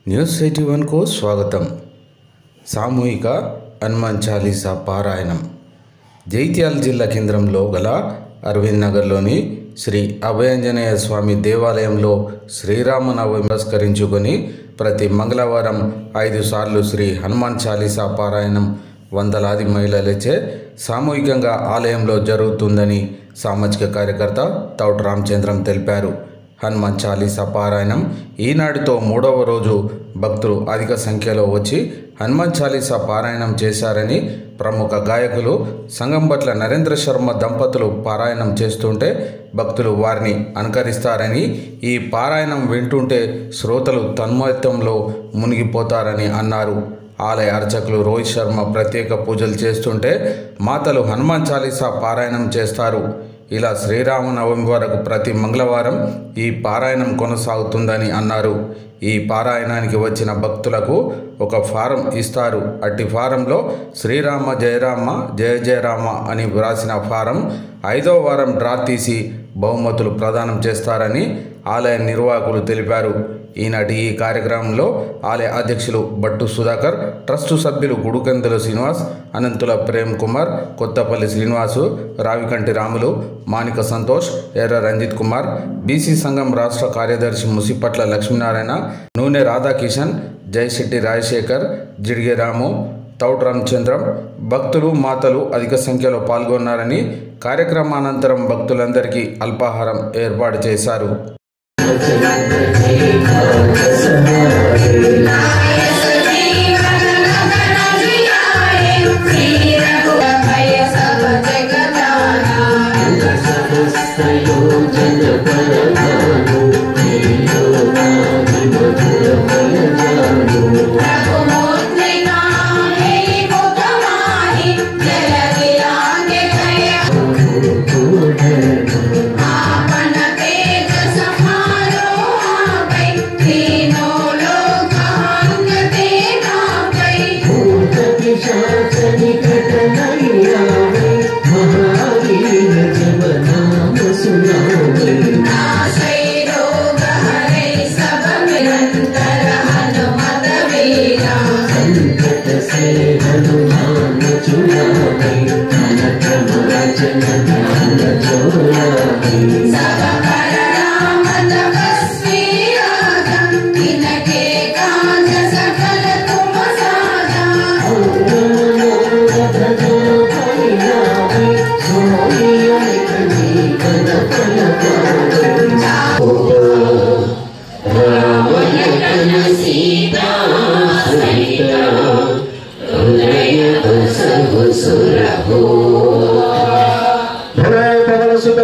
News 81 को स्वागतम। సామూహిక హనుమాన్ చాలీసా పారాయణం జైత్యాల జిల్లా కేంద్రంలో గల అరవింద్ నగర్లోని శ్రీ అభయాంజనేయ స్వామి దేవాలయంలో శ్రీరామనవమి పురస్కరించుకొని ప్రతి మంగళవారం 5 సార్లు శ్రీ హనుమాన్ చాలీసా పారాయణం వందలాది మహిళలచే సామూహికంగా ఆలయంలో జరుగుతుందని సామాజిక కార్యకర్త తౌట రామచంద్రం తెలిపారు। హనుమాన్ చాలీసా పారాయణం ఈనాటితో 3వ రోజు భక్తులు అధిక సంఖ్యలో వచ్చి హనుమాన్ చాలీసా పారాయణం చేశారని ప్రముఖ గాయకులు సంగంబట్ల నరేంద్ర శర్మ దంపతులు పారాయణం చేస్తుంటే భక్తులు వారిని అనుకరిస్తారని, ఈ పారాయణం వింటుంటే శ్రోతలు తన్మయత్వంలో మునిగిపోతారని అన్నారు। ఆలయ అర్చకులు రోహిత్ శర్మ ప్రత్యేక పూజలు చేస్తుంటే మాతలు హనుమాన్ చాలీసా పారాయణం చేస్తారు। ఇలా శ్రీరామనవమి వరకు ప్రతి మంగళవారం ఈ పారాయణం కొనసాగుతుందని అన్నారు। ఈ పారాయణానికి వచ్చిన భక్తులకు ఒక ఫారం ఇస్తారు। అట్టి ఫారంలో శ్రీరామ జయరామ జయ జయరామ అని వ్రాసిన ఫారం 5వ వారం డ్రా తీసి బహుమతులు ప్రదానం చేస్తారని ఆలయ నిర్వాహకులు తెలిపారు। ఈనాటి ఈ కార్యక్రమంలో ఆలయ అధ్యక్షులు బట్టు సుధాకర్, ట్రస్టు సభ్యులు గుడుకందుల శ్రీనివాస్, అనంతుల ప్రేమ్ కుమార్, కొత్తపల్లి శ్రీనివాసు, రావికంటి రాములు, మానిక సంతోష్, ఎర్ర రంజిత్ కుమార్, బీసీ సంఘం రాష్ట్ర కార్యదర్శి ముసిపట్ల లక్ష్మీనారాయణ, నూనె రాధాకిషన్, జయశెట్టి రాజశేఖర్, జిడిగే రాము, తౌట రామచంద్రం భక్తులు మాతలు అధిక సంఖ్యలో పాల్గొన్నారని, కార్యక్రమానంతరం భక్తులందరికీ అల్పాహారం ఏర్పాటు చేశారు।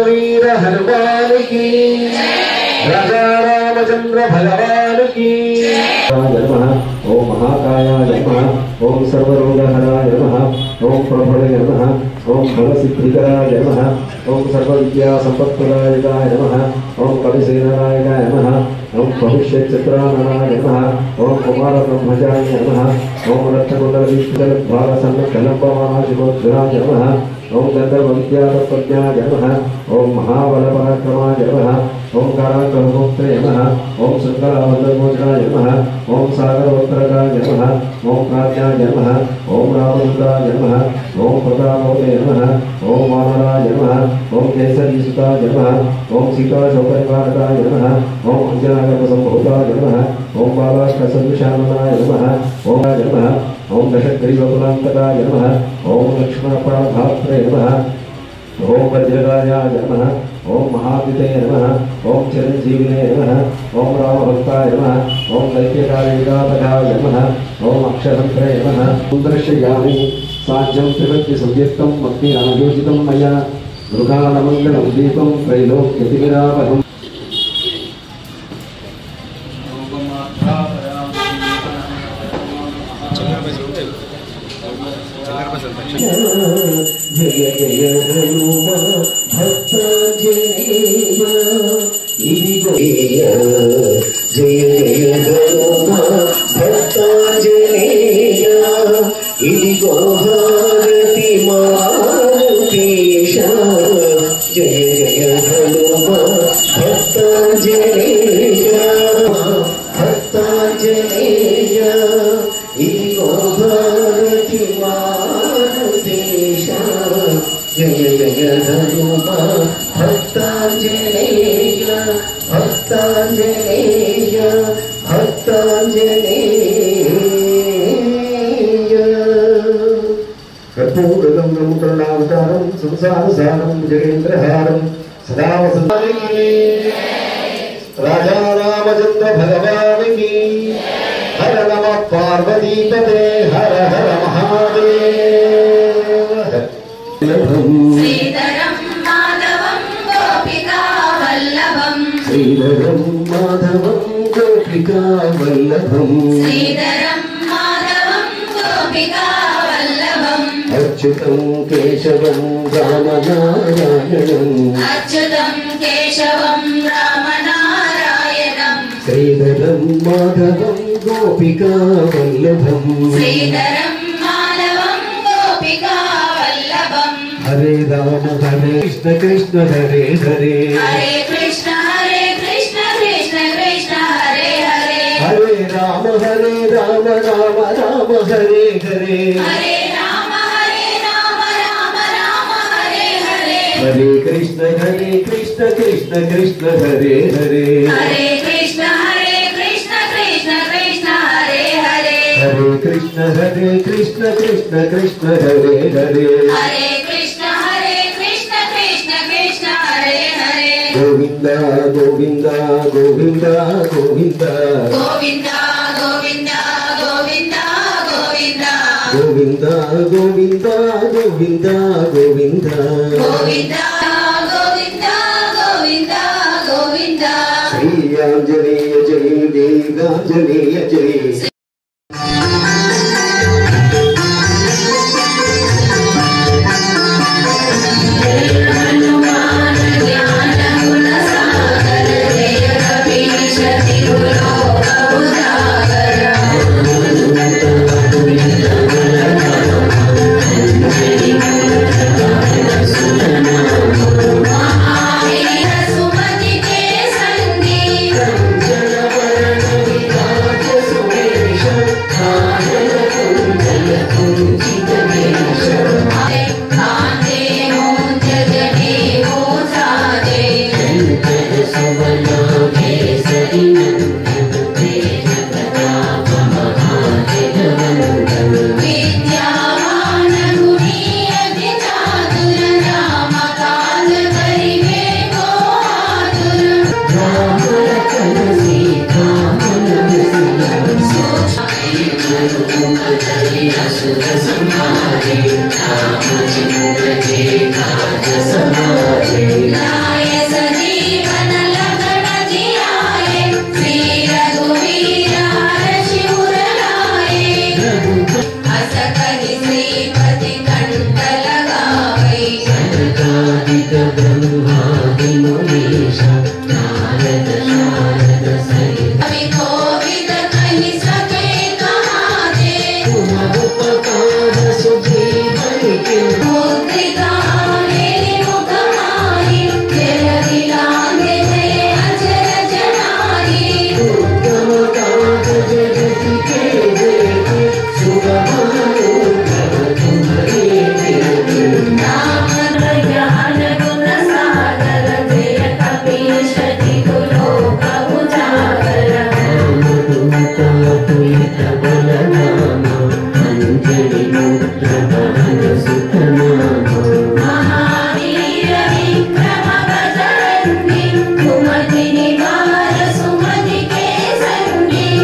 वीर हनुमान की राजा रामचंद्र भगवान की नमः। ओम महाकायाय नमः। ओम सर्वरोगहराय नमः। ओम प्रभवे नमः। ओम भवसिद्धिकराय नमः। ओम सर्वविद्या संपत्प्रदायकाय नमः। ओम कविसेनानायकाय नमः। ओम भविष्यचित्राननाय नमः। ओम कुमारब्रह्मचार्य नमः। ओम रत्नकुण्डलवीक्षलभारसन्नकलम्बमानाशिवोज्ज्वलाय नमः। ओम गंधर्वविद्यातत्त्वज्ञाय नमः। ओम महाबलपराक्रमाय नमः। ओम काराग्रहमुक्तये नमः। ओम शृंखलाबन्धमोचनाय नमः। ओम सागरोत्तरकाय नमः। ओम प्राज्ञाय नमः। ओम रामदूताय नमः। ओम प्रतापोदये नमः। ओम वानराय नमः। ओम केसरीसुताय नमः। ओम सीताशोकनिवारकाय नमः। ओम अंजनागर्भसम्भूताय नमः। ओम बालाष्टसदृशाननाय नमः। ओम नमः। ओम दशग्रीवकुलान्तकाय नमः। ओम लक्ष्मणप्राधात्रे नमः। ओम वज्रराजाय नमः। ओम महादिते नमः। ओम चिरंजीविने नमः। ओम रामभक्ताय नमः। ओम दैत्यकार्यविघातकाय नमः। ओम अक्षरन्त्रे नमः। सुदर्शयामि साज्यं त्रिवृत्ति संयुक्तं भक्तिरायोजितं मया मृगानमङ्गलं दीपं त्रैलोक्यतिमिरापहम्। जय जय हनुमान भक्तांजनेय इदिगो जय जय हनुमान भक्तांजनेय इदिगो हारति मारुतीश जय जय हनुमान भक्तांजनेय भक्तांजनेय ఇదిగో భారతి మారుతేశ జయ జయ హనుమ భక్తాంజనేయ భక్తాంజనేయ భక్తాంజనేయ కర్పూరగంగం కరుణావతారం సంసారసారం జగేంద్రహారం సదా వసంతానికి రాజా రామచంద్ర భగవానికి హర నమ పార్వతీపతే హర హర మహాదేవ శ్రీధరం మాధవం గోపికా వల్లభం శ్రీధరం మాధవం గోపికా వల్లభం శ్రీధరం మాధవం గోపికా వల్లభం అచ్యుతం కేశవం రామనారాయణం అచ్యుతం కేశవం రామనారాయణం శ్రీధరం మాధవం గోపికా వల్లభం శ్రీధరం మాధవం గోపికా వల్లభం హరే రామ హరే కృష్ణ కృష్ణ హరే హరే హరే కృష్ణ కృష్ణ కృష్ణ హరే హరే హరే రామ రామ రామ హరే హరే హరే రామ రామ రామ హరే హరే హరే కృష్ణ కృష్ణ కృష్ణ హరే హరే హరే కృష్ణ కృష్ణ కృష్ణ హరే హరే హరే కృష్ణ కృష్ణ కృష్ణ హరే హరే హరే కృష్ణ కృష్ణ కృష్ణ హరే హరే గోవింద గోవింద గోవింద గోవింద గోవింద గోవింద గోవింద గోవింద గోవింద గోవింద గోవింద గోవింద గోవింద గోవింద గోవింద గోవింద శ్రీ ఆంజనేయ జై దేవాంజనేయ జై सुमति के संगी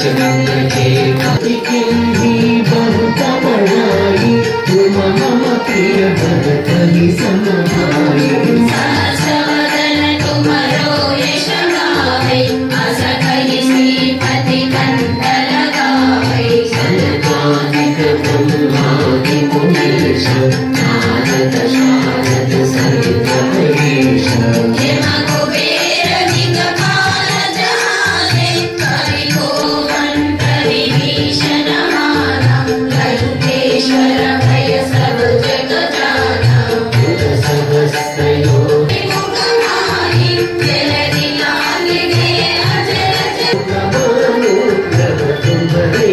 चंद्र के भी बहुत बड़ाई तुम मम प्रिय भरत ही समभाई सहस्रवदन तुम्हारो यश गावे अस कहि श्रीपति कंदन गावे सनकादिक ब्रह्मादि मुनीश नारद शारद सहित हरीश हेम कुबेर दिक्पाल जहाने कवि गोवंत विभीषण माना लंकेश्वर भय सब जग जाना सहस्रयो मुखमाहि जलधि लांघे अजरज तुम्हारे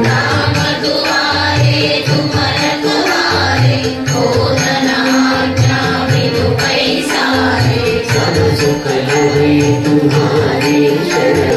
नाम दुआरे तुमर तुम्हारे भोजनाज्ञा बिनु पैसारे सब सुख तुम्हारे शरण